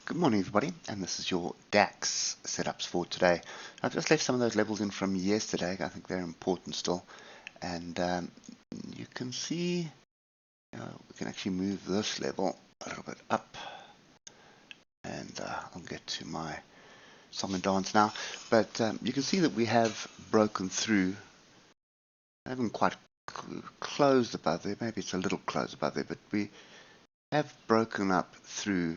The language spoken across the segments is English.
Good morning, everybody, and this is your DAX setups for today. I've just left some of those levels in from yesterday. I think they're important still, and you can see we can actually move this level a little bit up, and I'll get to my song and dance now. But you can see that we have broken through. I haven't quite closed above there. Maybe it's a little close above there, but we have broken up through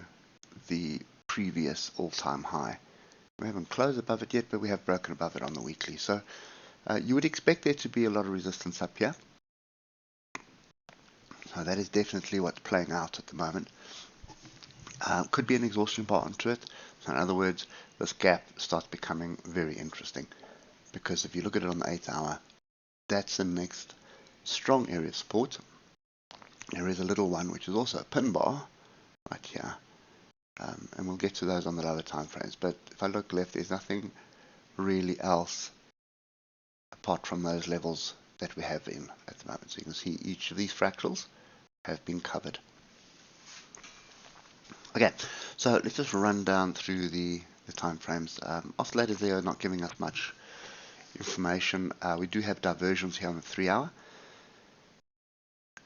the previous all-time high. We haven't closed above it yet, but we have broken above it on the weekly. So you would expect there to be a lot of resistance up here. So that is definitely what's playing out at the moment. Could be an exhaustion bar onto it. So in other words, this gap starts becoming very interesting, because if you look at it on the 8th hour, that's the next strong area of support. There is a little one which is also a pin bar right here. And we'll get to those on the lower time frames. But if I look left, there's nothing really else apart from those levels that we have in at the moment. So you can see each of these fractals have been covered. Okay, so let's just run down through the time frames. Oscillators there are not giving us much information. We do have diversions here on the 3 hour.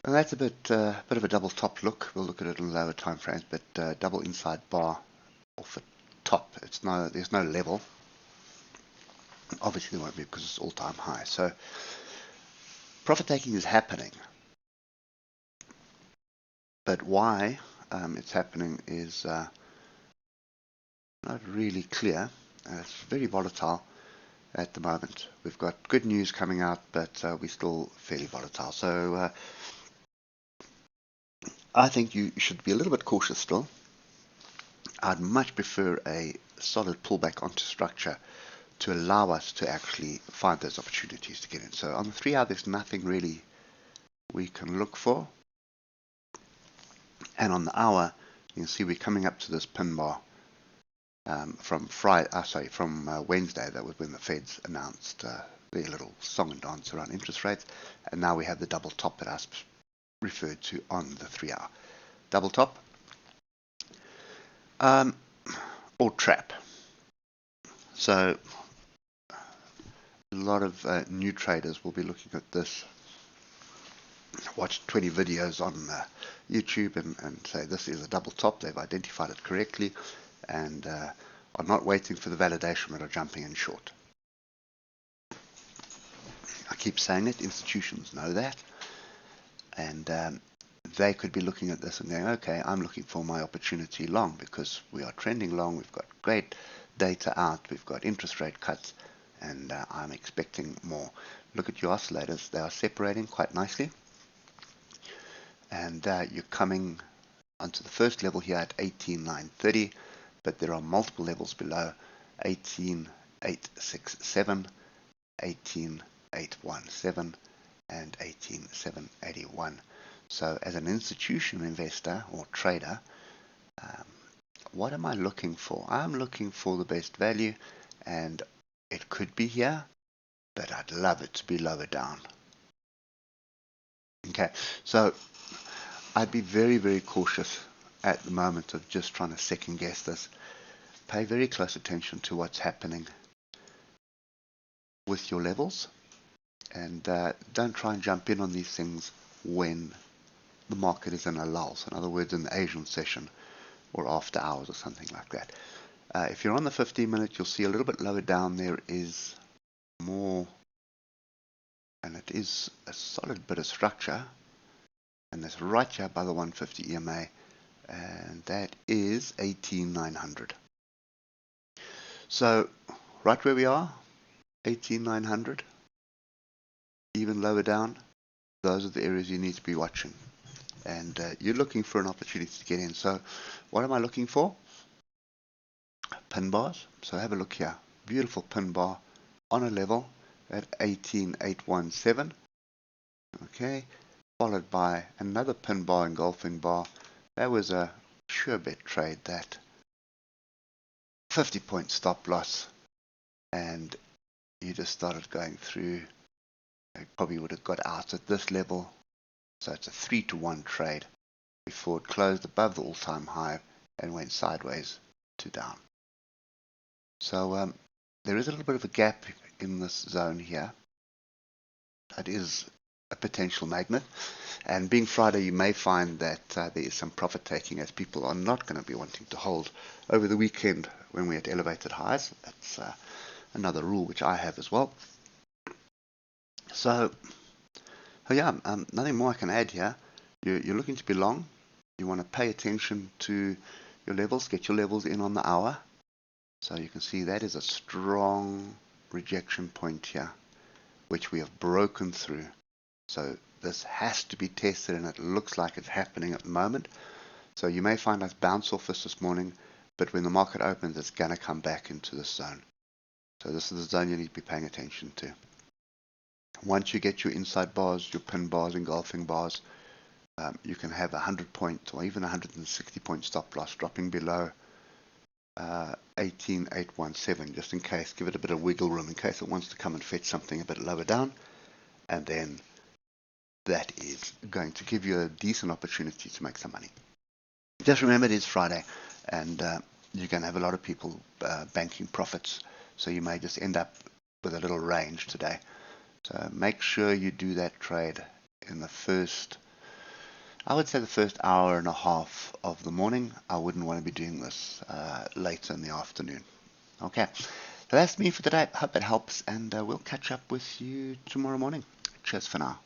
And that's a bit of a double top look. We'll look at it in lower time frames, but double inside bar off the top. There's no level. Obviously there won't be, because it's all-time high. So profit taking is happening, but why it's happening is not really clear. It's very volatile at the moment. We've got good news coming out, but we're still fairly volatile. So I think you should be a little bit cautious still. I'd much prefer a solid pullback onto structure to allow us to actually find those opportunities to get in. So on the 3 hour, there's nothing really we can look for. And on the hour, you can see we're coming up to this pin bar from Wednesday. That was when the Feds announced their little song and dance around interest rates. And now we have the double top that I referred to on the 3 hour. Double top or trap. So a lot of new traders will be looking at this, watch 20 videos on YouTube and say this is a double top. They've identified it correctly and are not waiting for the validation, but are jumping in short. I keep saying it, institutions know that, and they could be looking at this and going, okay, I'm looking for my opportunity long, because we are trending long, we've got great data out, we've got interest rate cuts, and I'm expecting more. Look at your oscillators, they are separating quite nicely, and you're coming onto the first level here at 18,930, but there are multiple levels below: 18,867, 18,817, and 18,781. So as an institutional investor or trader, what am I looking for? I'm looking for the best value, and it could be here, but I'd love it to be lower down. Okay, so I'd be very, very cautious at the moment of just trying to second guess this. Pay very close attention to what's happening with your levels, and don't try and jump in on these things when the market is in a lull. So in other words, in the Asian session or after hours or something like that. If you're on the 15-minute, you'll see a little bit lower down there is more, and it is a solid bit of structure, and that's right here by the 150 EMA, and that is 18,900. So right where we are, 18,900, even lower down, those are the areas you need to be watching. And you're looking for an opportunity to get in. So what am I looking for? Pin bars. So have a look here. Beautiful pin bar on a level at 18,817. Okay. Followed by another pin bar, engulfing bar. That was a sure bet trade, that 50-point stop loss. And you just started going through. You probably would have got out at this level. So it's a 3-to-1 trade before it closed above the all-time high and went sideways to down. So there is a little bit of a gap in this zone here. It is a potential magnet, and being Friday, you may find that there is some profit taking, as people are not going to be wanting to hold over the weekend when we're at elevated highs. That's another rule which I have as well. So yeah, nothing more I can add here. You're looking to be long. You want to pay attention to your levels, get your levels in on the hour. So you can see that is a strong rejection point here, which we have broken through. So this has to be tested, and it looks like it's happening at the moment. So you may find us bounce off this morning, but when the market opens, it's going to come back into this zone. So this is the zone you need to be paying attention to. Once you get your inside bars, your pin bars, engulfing bars, you can have 100 point or even 160 point stop loss dropping below 18,817, just in case. Give it a bit of wiggle room in case it wants to come and fetch something a bit lower down, and then that is going to give you a decent opportunity to make some money. Just remember, it is Friday, and you're going to have a lot of people banking profits, so you may just end up with a little range today. So make sure you do that trade in the first, I would say the first hour and a half of the morning. I wouldn't want to be doing this later in the afternoon. Okay, so that's me for today. Hope it helps, and we'll catch up with you tomorrow morning. Cheers for now.